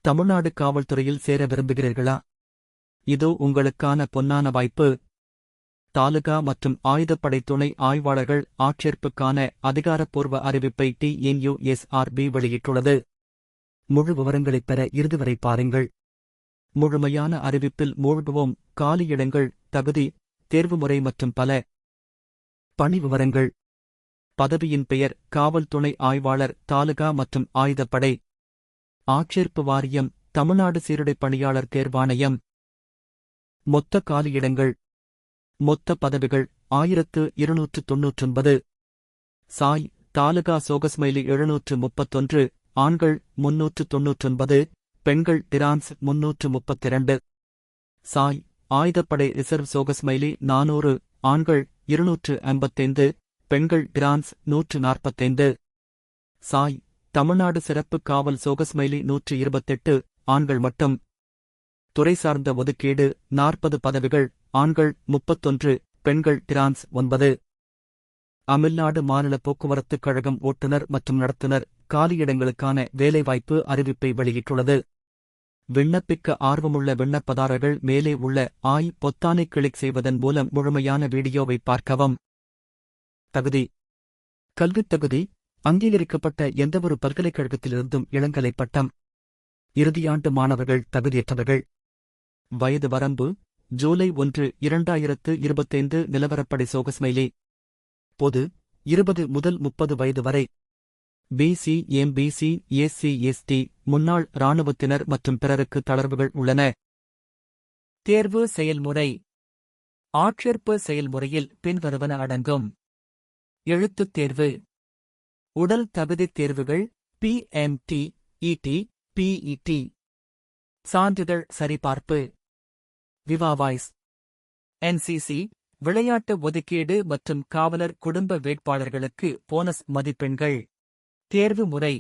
தமிழ்நாடு காவல்துறையில் சேர விரும்புகிறீர்களா? இதோ உங்களுக்கான பொன்னான வாய்ப்பு. தாலுகா மற்றும் ஆயுதப்படை துணை ஆய்வாளர்கள் ஆட்சேர்ப்புக்கான அதிகாரப்பூர்வ அறிவிப்பை TNUSRB வெளியிட்டுள்ளது. முழு விவரங்களைப் பெற இறுதி வரை பாருங்கள். முழுமையான அறிவிப்பில் மூழ்குவோம். காலியிடங்கள், தகுதி, தேர்வுமுறை மற்றும் பல. பணி விவரங்கள். பதவியின் பெயர் காவல் துணை ஆய்வாளர், தாலுகா மற்றும் ஆயுதப்படை. ஆட்சேர்ப்பு வாரியம் தமிழ்நாடு சீருடைப் பணியாளர் தேர்வாணையம். மொத்த காலியிடங்கள். மொத்த பதவிகள் 1299. சாய் தாலுகா சோகஸ்மைலி 731, ஆண்கள் 399, பெண்கள் டிரான்ஸ் 332. சாய் ஆயுதப்படை ரிசர்வ் சோகஸ்மைலி 400, ஆண்கள் 255, பெண்கள் டிரான்ஸ் 145. சாய் தமிழ்நாடு சிறப்பு காவல் சோகஸ்மைலி 128, ஆண்கள் மட்டும். துறை சார்ந்த ஒதுக்கீடு 40 பதவிகள், ஆண்கள் 31, பெண்கள் டிரான்ஸ் 9. தமிழ்நாடு மாநில போக்குவரத்துக் கழகம் ஓட்டுநர் மற்றும் நடத்துனர் காலியிடங்களுக்கான வேலைவாய்ப்பு அறிவிப்பை வெளியிட்டுள்ளது. விண்ணப்பிக்க ஆர்வமுள்ள விண்ணப்பதாரர்கள் மேலே உள்ள பொத்தானை கிளிக் செய்வதன் மூலம் முழுமையான வீடியோவை பார்க்கவும். தகுதி. கல்வித் தகுதி. அங்கீகரிக்கப்பட்ட எந்தவொரு பல்கலைக்கழகத்திலிருந்தும் இளங்கலை பட்டம். இறுதியாண்டு மாணவர்கள் தகுதியற்றவர்கள். வயது வரம்பு ஜூலை 1, 2025 நிலவரப்படி சோகஸ்மைலி. பொது 20 முதல் 30 வயது வரை. BC, MBC, SC, ST, முன்னாள் இராணுவத்தினர் மற்றும் பிறருக்கு தளர்வுகள் உள்ளன. தேர்வு செயல்முறை. ஆட்சேர்ப்பு செயல்முறையில் பின்வருவன அடங்கும். எழுத்துத் தேர்வு. உடல் தகுதித் தேர்வுகள் PMT, ET, PET. சான்றிதழ் சரிபார்ப்பு. விவாவாய்ஸ். NCC விளையாட்டு ஒதுக்கீடு மற்றும் காவலர் குடும்ப வேட்பாளர்களுக்கு போனஸ் மதிப்பெண்கள். தேர்வு முறை.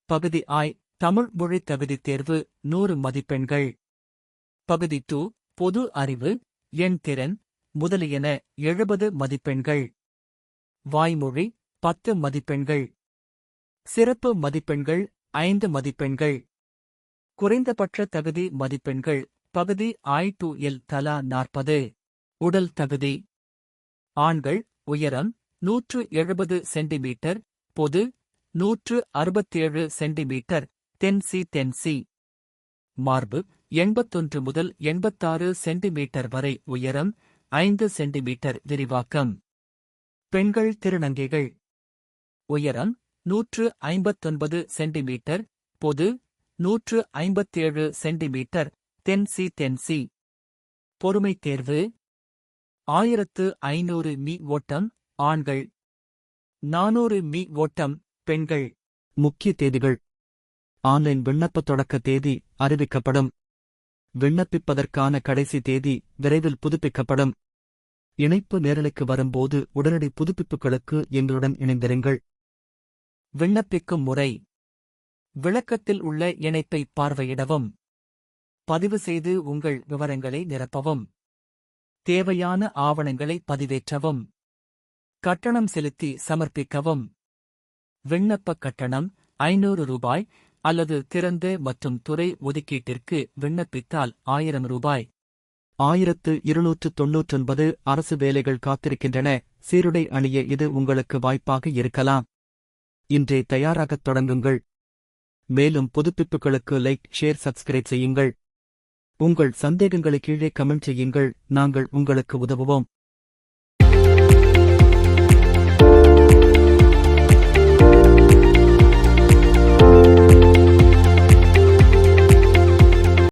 பகுதி I தமிழ் மொழி தகுதித் தேர்வு 100 மதிப்பெண்கள். பகுதி II பொது அறிவு, எண் திறன் முதலியன 70 மதிப்பெண்கள். வாய்மொழி 10 மதிப்பெண்கள். சிறப்பு மதிப்பெண்கள் 5 மதிப்பெண்கள். குறைந்தபட்ச தகுதி மதிப்பெண்கள் பகுதி I2L தலா 40. உடல் தகுதி. ஆண்கள் உயரம் 170 சென்டிமீட்டர், பொது 167 சென்டிமீட்டர், தென்சி. மார்பு 81 முதல் 86 சென்டிமீட்டர் வரை உயரம், 5 சென்டிமீட்டர் விரிவாக்கம். பெண்கள் திருநங்கைகள். உயரம் 159 சென்டிமீட்டர், பொது 157 சென்டிமீட்டர், தென்சி. பொறுமை தேர்வு. 1500 மீ ஓட்டம் ஆண்கள், 400 மீ ஓட்டம் பெண்கள். முக்கிய தேதிகள். ஆன்லைன் விண்ணப்ப தொடக்க தேதி அறிவிக்கப்படும். விண்ணப்பிப்பதற்கான கடைசி தேதி விரைவில் புதுப்பிக்கப்படும். இணைப்பு நேரலைக்கு வரும்போது உடனடி புதுப்பிப்புகளுக்கு எங்களுடன் இணைந்திருங்கள். விண்ணப்பிக்கும் முறை. விளக்கத்தில் உள்ள இணைப்பை பார்வையிடவும். பதிவு செய்து உங்கள் விவரங்களை நிரப்பவும். தேவையான ஆவணங்களை பதிவேற்றவும். கட்டணம் செலுத்தி சமர்ப்பிக்கவும். விண்ணப்ப கட்டணம் 500 ரூபாய் அல்லது திறந்த மற்றும் துறை ஒதுக்கீட்டிற்கு விண்ணப்பித்தால் 1000 ரூபாய். 1299 அரசு வேலைகள் காத்திருக்கின்றன. சீருடை அணிய இது உங்களுக்கு வாய்ப்பாக இருக்கலாம். இன்றே தயாராகத் தொடங்குங்கள். மேலும் புதுப்பிப்புகளுக்கு லைக், ஷேர், சப்ஸ்கிரைப் செய்யுங்கள். உங்கள் சந்தேகங்களை கீழே கமெண்ட் செய்யுங்கள். நாங்கள் உங்களுக்கு உதவுவோம்.